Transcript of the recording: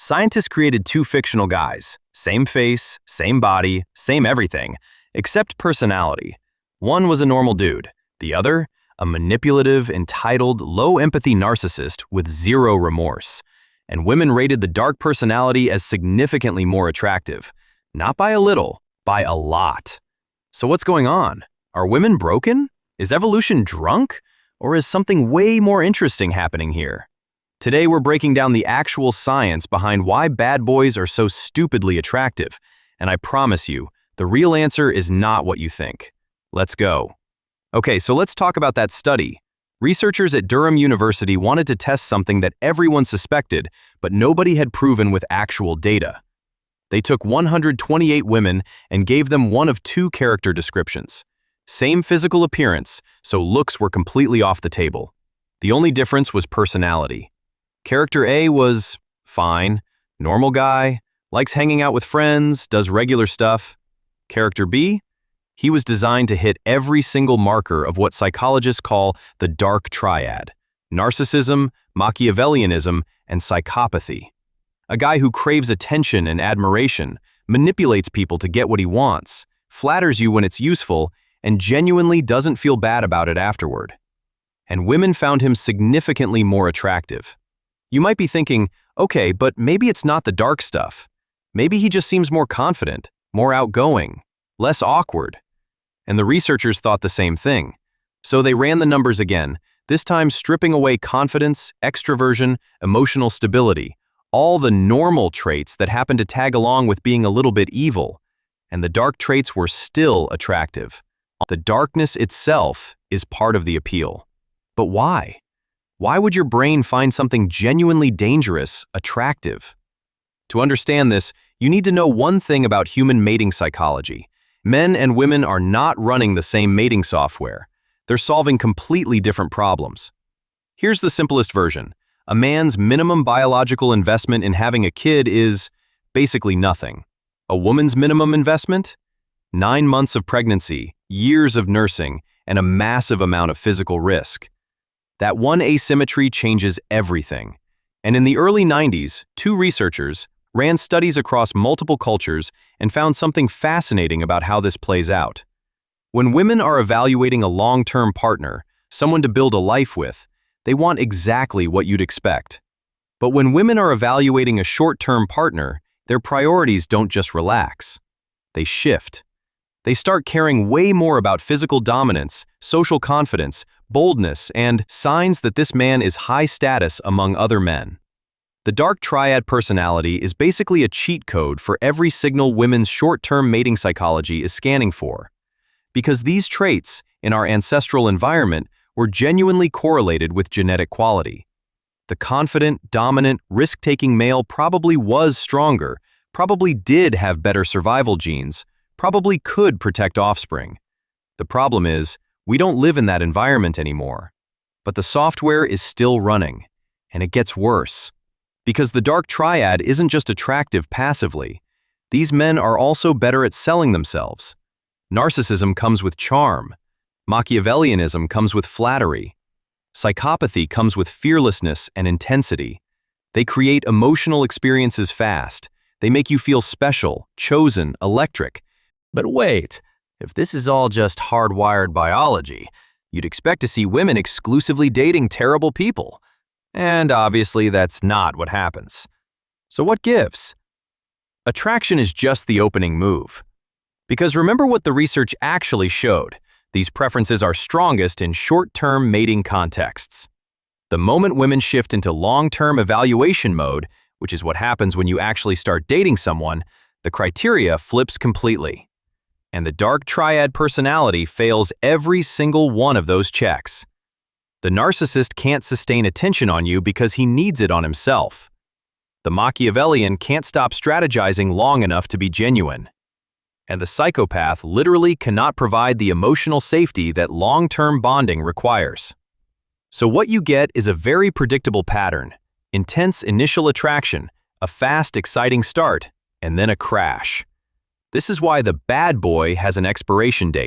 Scientists created two fictional guys, same face, same body, same everything, except personality. One was a normal dude, the other, a manipulative, entitled, low-empathy narcissist with zero remorse. And women rated the dark personality as significantly more attractive. Not by a little, by a lot. So what's going on? Are women broken? Is evolution drunk? Or is something way more interesting happening here? Today we're breaking down the actual science behind why bad boys are so stupidly attractive. And I promise you, the real answer is not what you think. Let's go. Okay, so let's talk about that study. Researchers at Durham University wanted to test something that everyone suspected, but nobody had proven with actual data. They took 128 women and gave them one of two character descriptions. Same physical appearance, so looks were completely off the table. The only difference was personality. Character A was fine, normal guy, likes hanging out with friends, does regular stuff. Character B? He was designed to hit every single marker of what psychologists call the dark triad: narcissism, Machiavellianism, and psychopathy. A guy who craves attention and admiration, manipulates people to get what he wants, flatters you when it's useful, and genuinely doesn't feel bad about it afterward. And women found him significantly more attractive. You might be thinking, okay, but maybe it's not the dark stuff. Maybe he just seems more confident, more outgoing, less awkward. And the researchers thought the same thing. So they ran the numbers again, this time stripping away confidence, extroversion, emotional stability, all the normal traits that happen to tag along with being a little bit evil. And the dark traits were still attractive. The darkness itself is part of the appeal. But why? Why would your brain find something genuinely dangerous attractive? To understand this, you need to know one thing about human mating psychology. Men and women are not running the same mating software. They're solving completely different problems. Here's the simplest version. A man's minimum biological investment in having a kid is basically nothing. A woman's minimum investment? 9 months of pregnancy, years of nursing, and a massive amount of physical risk. That one asymmetry changes everything. And in the early 90s, two researchers ran studies across multiple cultures and found something fascinating about how this plays out. When women are evaluating a long-term partner, someone to build a life with, they want exactly what you'd expect. But when women are evaluating a short-term partner, their priorities don't just relax. They shift. They start caring way more about physical dominance, social confidence, boldness, and signs that this man is high status among other men. The dark triad personality is basically a cheat code for every signal women's short-term mating psychology is scanning for. Because these traits, in our ancestral environment, were genuinely correlated with genetic quality. The confident, dominant, risk-taking male probably was stronger, probably did have better survival genes, probably could protect offspring. The problem is, we don't live in that environment anymore. But the software is still running, and it gets worse. Because the dark triad isn't just attractive passively. These men are also better at selling themselves. Narcissism comes with charm. Machiavellianism comes with flattery. Psychopathy comes with fearlessness and intensity. They create emotional experiences fast. They make you feel special, chosen, electric. But wait, if this is all just hardwired biology, you'd expect to see women exclusively dating terrible people. And obviously that's not what happens. So what gives? Attraction is just the opening move. Because remember what the research actually showed. These preferences are strongest in short-term mating contexts. The moment women shift into long-term evaluation mode, which is what happens when you actually start dating someone, the criteria flips completely. And the dark triad personality fails every single one of those checks. The narcissist can't sustain attention on you because he needs it on himself. The Machiavellian can't stop strategizing long enough to be genuine. And the psychopath literally cannot provide the emotional safety that long-term bonding requires. So what you get is a very predictable pattern: intense initial attraction, a fast, exciting start, and then a crash. This is why the bad boy has an expiration date.